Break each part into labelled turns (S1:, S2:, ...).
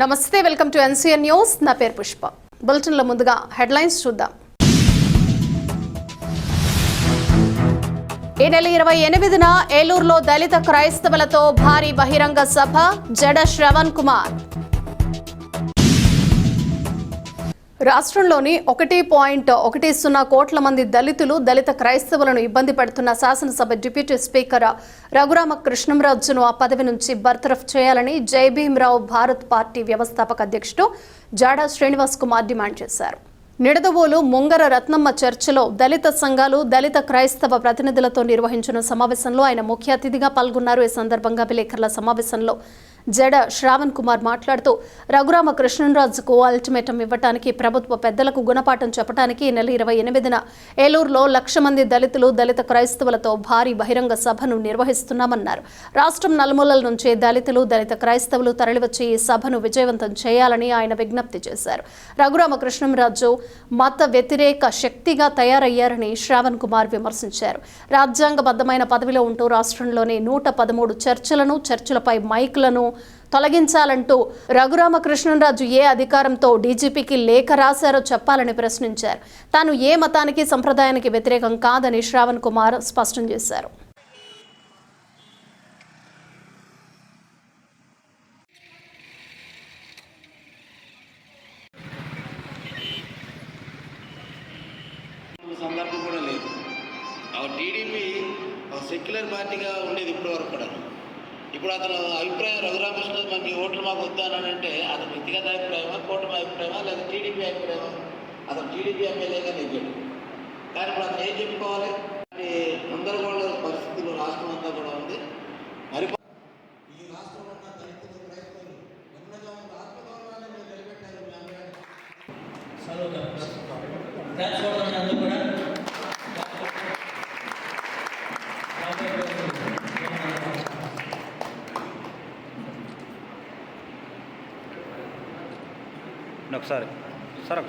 S1: నమస్తే, welcome to NCN news. నా పేరు పుష్ప. బులెటిన్లో ముందుగా హెడ్లైన్స్ చూద్దాం. ఈ నెల 28న ఏలూరులో దళిత క్రైస్తవులతో భారీ బహిరంగ సభ, జడ శ్రవణ్ కుమార్. రాష్ట్రంలోని 1.10 కోట్ల మంది దళితులు, దళిత క్రైస్తవులను ఇబ్బంది పెడుతున్న శాసనసభ డిప్యూటీ స్పీకర్ రఘురామకృష్ణంరాజును ఆ పదవి నుంచి బర్తరఫ్ చేయాలని జై భీమ్రావ్ భారత్ పార్టీ వ్యవస్థాపక అధ్యక్షుడు జాడా శ్రీనివాస్ కుమార్ డిమాండ్ చేశారు. నిడదవోలు ముంగర రత్నమ్మ చర్చిలో దళిత సంఘాలు, దళిత క్రైస్తవ ప్రతినిధులతో నిర్వహించిన సమావేశంలో ఆయన ముఖ్య అతిథిగా పాల్గొన్నారు. ఈ సందర్భంగా విలేకరుల సమావేశంలో జడ శ్రావణ్ కుమార్ మాట్లాడుతూ రఘురామకృష్ణంరాజుకు అల్టిమేటం ఇవ్వడానికి, ప్రభుత్వ పెద్దలకు గుణపాఠం చెప్పడానికి ఈ నెల 28న ఏలూరులో 1,00,000 మంది దళితులు, దళిత క్రైస్తవులతో భారీ బహిరంగ సభను నిర్వహిస్తున్నామన్నారు. రాష్ట్రం నలుమూలల నుంచి దళితులు, దళిత క్రైస్తవులు తరలివచ్చి ఈ సభను విజయవంతం చేయాలని ఆయన విజ్ఞప్తి చేశారు. రఘురామకృష్ణంరాజు మత వ్యతిరేక శక్తిగా తయారయ్యారని శ్రావణ్ కుమార్ విమర్శించారు. రాజ్యాంగబద్ధమైన పదవిలో ఉంటూ రాష్ట్రంలోని 113 చర్చలను, చర్చలపై మైకులను తొలగించాలంటూ రఘురామకృష్ణంరాజు ఏ అధికారంతో డీజీపీకి లేఖ రాశారో చెప్పాలని ప్రశ్నించారు. తాను ఏ మతానికి, సంప్రదాయానికి వ్యతిరేకం కాదని శ్రావణ్ కుమార్ స్పష్టం చేశారు.
S2: సందర్భం కూడా లేదు. టీడీపీ సెక్యులర్ పార్టీగా ఉండేది ఇప్పటి వరకు కూడా. ఇప్పుడు అతను అభిప్రాయం రఘురామకృష్ణ మనకి ఓట్లు మాకు వద్దానంటే అతను వ్యక్తిగత అభిప్రాయమా, కూటమి అభిప్రాయమా, లేదా టీడీపీ అభిప్రాయమా? అతను టీడీపీ ఎమ్మెల్యేగా నెగ్గాడు. కానీ ఇప్పుడు అతను ఏం చెప్పుకోవాలి? గందరగోళ పరిస్థితులు రాష్ట్రం అంతా కూడా ఉంది. మరి ఈ రాష్ట్రంలో ఉన్న దళితులు, క్రైస్తవులు ఉన్నత ఆత్మగౌరవాన్ని మీరు నిలబెట్టారు.
S3: ఒకసారి సార్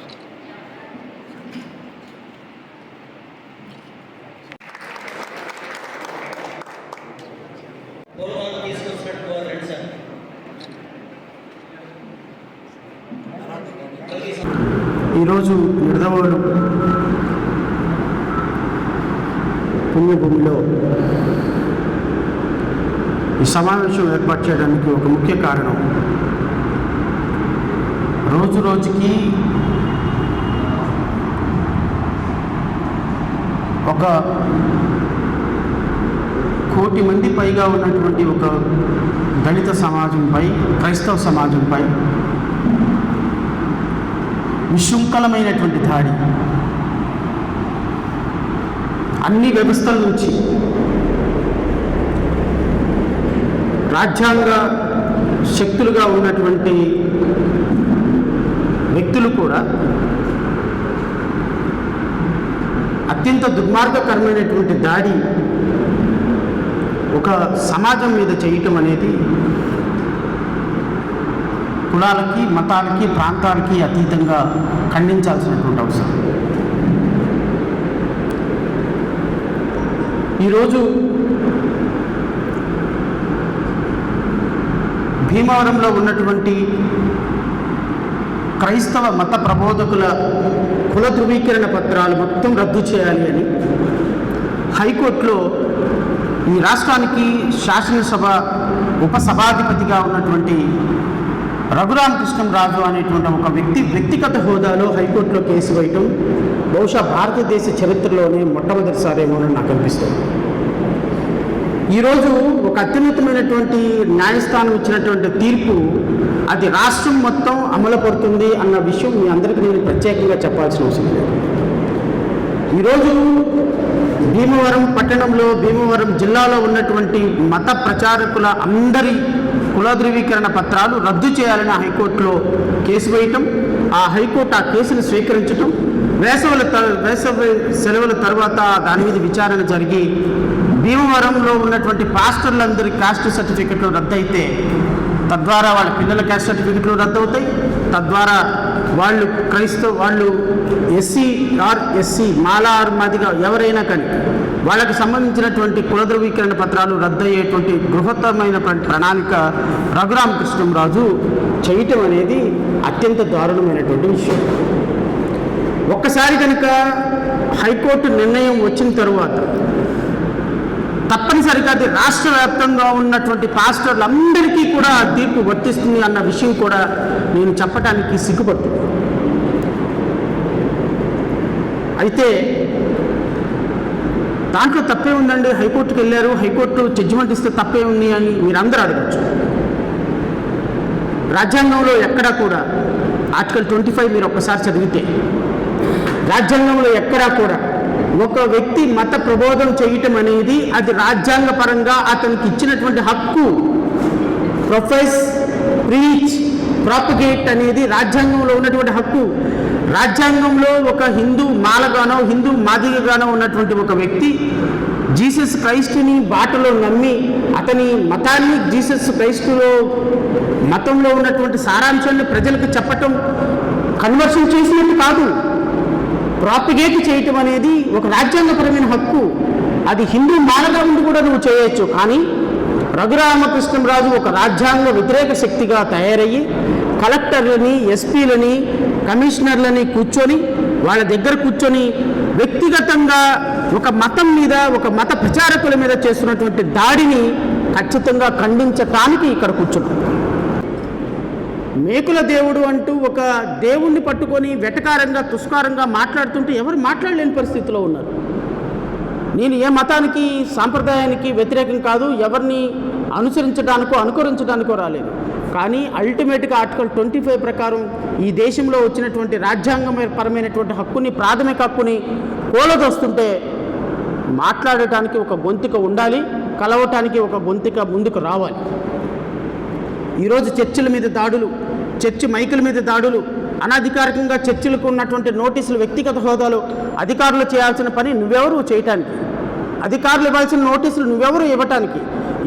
S4: ఈరోజు నిడదవోలు పుణ్యభూమిలో ఈ సమావేశం ఏర్పాటు చేయడానికి ఒక ముఖ్య కారణం, రోజు రోజుకి ఒక 1 కోటి మంది పైగా ఉన్నటువంటి ఒక దళిత సమాజంపై, క్రైస్తవ సమాజంపై విశృంఖలమైనటువంటి దాడి అన్ని వ్యవస్థల నుంచి, రాజ్యాంగ శక్తులుగా ఉన్నటువంటి వ్యక్తులు కూడా అత్యంత దుర్మార్గకరమైనటువంటి దాడి ఒక సమాజం మీద చేయటం అనేది కులాలకి, మతాలకి, ప్రాంతాలకి అతీతంగా ఖండించాల్సినటువంటి అవసరం. ఈరోజు భీమవరంలో ఉన్నటువంటి క్రైస్తవ మత ప్రబోధకుల కుల ధృవీకరణ పత్రాలు మొత్తం రద్దు చేయాలి అని హైకోర్టులో ఈ రాష్ట్రానికి శాసనసభ ఉపసభాధిపతిగా ఉన్నటువంటి రఘురామకృష్ణంరాజు అనేటువంటి ఒక వ్యక్తిగత హోదాలో హైకోర్టులో కేసు వేయటం బహుశా భారతదేశ చరిత్రలోనే మొట్టమొదటిసారేమోనని నాకు అనిపిస్తుంది. ఈరోజు ఒక అత్యున్నతమైనటువంటి న్యాయస్థానం ఇచ్చినటువంటి తీర్పు అది రాష్ట్రం మొత్తం అమలు పడుతుంది అన్న విషయం మీ అందరికీ నేను ప్రత్యేకంగా చెప్పాల్సిన అవసరం లేదు. ఈరోజు భీమవరం పట్టణంలో, భీమవరం జిల్లాలో ఉన్నటువంటి మత ప్రచారకుల అందరి కుల ధృవీకరణ పత్రాలు రద్దు చేయాలని హైకోర్టులో కేసు వేయటం, ఆ హైకోర్టు ఆ కేసును స్వీకరించటం, వేసవి సెలవుల తర్వాత దాని మీద విచారణ జరిగి భీమవరంలో ఉన్నటువంటి పాస్టర్లందరి క్యాస్ట్ సర్టిఫికెట్లు రద్దయితే తద్వారా వాళ్ళ పిల్లల క్యాస్ట్ సర్టిఫికెట్లు రద్దవుతాయి. తద్వారా వాళ్ళు ఎస్సీ మాలా మాదిగా ఎవరైనా కానీ వాళ్ళకి సంబంధించినటువంటి కుల ధృవీకరణ పత్రాలు రద్దయ్యేటువంటి బృహత్తమైన ప్రణాళిక రఘురామకృష్ణంరాజు చేయటం అనేది అత్యంత దారుణమైనటువంటి విషయం. ఒక్కసారి కనుక హైకోర్టు నిర్ణయం వచ్చిన తరువాత తప్పనిసరిగా అది రాష్ట్ర వ్యాప్తంగా ఉన్నటువంటి పాస్టర్లందరికీ కూడా తీర్పు వర్తిస్తుంది అన్న విషయం కూడా నేను చెప్పడానికి సిగ్గుపడుతుంది. అయితే దాంట్లో తప్పే ఉందండి, హైకోర్టుకి వెళ్ళారు, హైకోర్టు జడ్జిమెంట్ ఇస్తే తప్పే ఉంది అని మీరందరూ అడగచ్చు. రాజ్యాంగంలో ఎక్కడా కూడా ఆర్టికల్ 25 మీరు ఒక్కసారి చదివితే రాజ్యాంగంలో ఎక్కడా కూడా ఒక వ్యక్తి మత ప్రబోధం చేయటం అనేది అది రాజ్యాంగపరంగా అతనికి ఇచ్చినటువంటి హక్కు. ప్రొఫెస్, ప్రీచ్, ప్రాపగేట్ అనేది రాజ్యాంగంలో ఉన్నటువంటి హక్కు. రాజ్యాంగంలో ఒక హిందూ మాలగానో హిందూ మాదిగగానో ఉన్నటువంటి ఒక వ్యక్తి జీసస్ క్రైస్టుని బాటలో నమ్మి అతని మతాన్ని జీసస్ క్రైస్టులో మతంలో ఉన్నటువంటి సారాంశాన్ని ప్రజలకు చెప్పటం కన్వర్షన్ చేసినట్టు కాదు. ప్రాపగేట్ చేయటం అనేది ఒక రాజ్యాంగపరమైన హక్కు. అది హిందూ మాలగా ఉండి కూడా నువ్వు చేయొచ్చు. కానీ రఘురామకృష్ణంరాజు ఒక రాజ్యాంగ వ్యతిరేక శక్తిగా తయారయ్యి కలెక్టర్లని, ఎస్పీలని, కమిషనర్లని కూర్చొని వాళ్ళ దగ్గర కూర్చొని వ్యక్తిగతంగా ఒక మతం మీద, ఒక మత ప్రచారకుల మీద చేస్తున్నటువంటి దాడిని ఖచ్చితంగా ఖండించటానికి ఇక్కడ కూర్చున్నాం. మేకుల దేవుడు అంటూ ఒక దేవుణ్ణి పట్టుకొని వెటకారంగా, తుస్కారంగా మాట్లాడుతుంటే ఎవరు మాట్లాడలేని పరిస్థితిలో ఉన్నారు. నేను ఏ మతానికి, సాంప్రదాయానికి వ్యతిరేకం కాదు, ఎవరిని అనుసరించడానికో అనుకరించడానికో రాలేదు. కానీ అల్టిమేట్గా ఆర్టికల్ 25 ప్రకారం ఈ దేశంలో వచ్చినటువంటి రాజ్యాంగపరమైనటువంటి హక్కుని, ప్రాథమిక హక్కుని కూలదొస్తుంటే మాట్లాడటానికి ఒక గొంతుక ఉండాలి, కలవటానికి ఒక గొంతుక ముందుకు రావాలి. ఈరోజు చర్చిల మీద దాడులు, చర్చి మైకుల మీద దాడులు, అనధికారికంగా చర్చిలకు ఉన్నటువంటి నోటీసులు వ్యక్తిగత హోదాలో అధికారులు చేయాల్సిన పని నువ్వెవరు చేయటానికి? అధికారులు ఇవ్వాల్సిన నోటీసులు నువ్వెవరు ఇవ్వటానికి?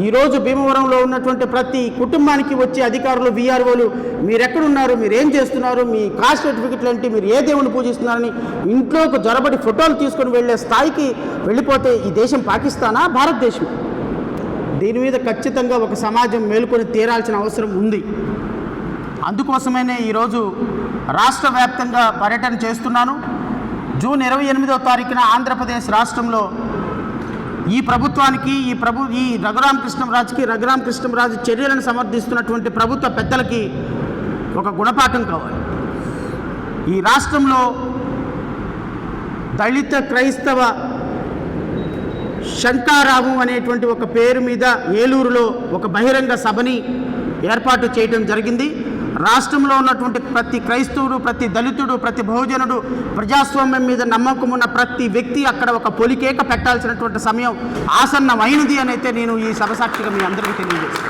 S4: ఈరోజు భీమవరంలో ఉన్నటువంటి ప్రతి కుటుంబానికి వచ్చి అధికారులు, వీఆర్ఓలు మీరెక్కడున్నారు, మీరేం చేస్తున్నారు, మీ కాస్ట్ సర్టిఫికెట్లు ఏంటి, మీరు ఏ దేవుని పూజిస్తున్నారని ఇంట్లోకి జొరబడి ఫోటోలు తీసుకొని వెళ్ళే స్థాయికి వెళ్ళిపోతే ఈ దేశం పాకిస్తానా, భారతదేశం? దీని మీద ఖచ్చితంగా ఒక సమాజం మేలుకొని తీరాల్సిన అవసరం ఉంది. అందుకోసమనే ఈరోజు రాష్ట్ర వ్యాప్తంగా పర్యటన చేస్తున్నాను. జూన్ 28వ తారీఖున ఆంధ్రప్రదేశ్ రాష్ట్రంలో ఈ ప్రభుత్వానికి, ఈ రఘురామకృష్ణంరాజు చర్యలను సమర్థిస్తున్నటువంటి ప్రభుత్వ పెద్దలకి ఒక గుణపాఠం కావాలి. ఈ రాష్ట్రంలో దళిత క్రైస్తవ శంకారావు అనేటువంటి ఒక పేరు మీద ఏలూరులో ఒక బహిరంగ సభని ఏర్పాటు చేయడం జరిగింది. రాష్ట్రంలో ఉన్నటువంటి ప్రతి క్రైస్తవుడు, ప్రతి దళితుడు, ప్రతి బహుజనుడు, ప్రజాస్వామ్యం మీద నమ్మకం ఉన్న ప్రతి వ్యక్తి అక్కడ ఒక పొలికేక పెట్టాల్సినటువంటి సమయం ఆసన్నమైనది అని అయితే నేను ఈ సభ సాక్షిగా మీ అందరికీ తెలియజేస్తాను.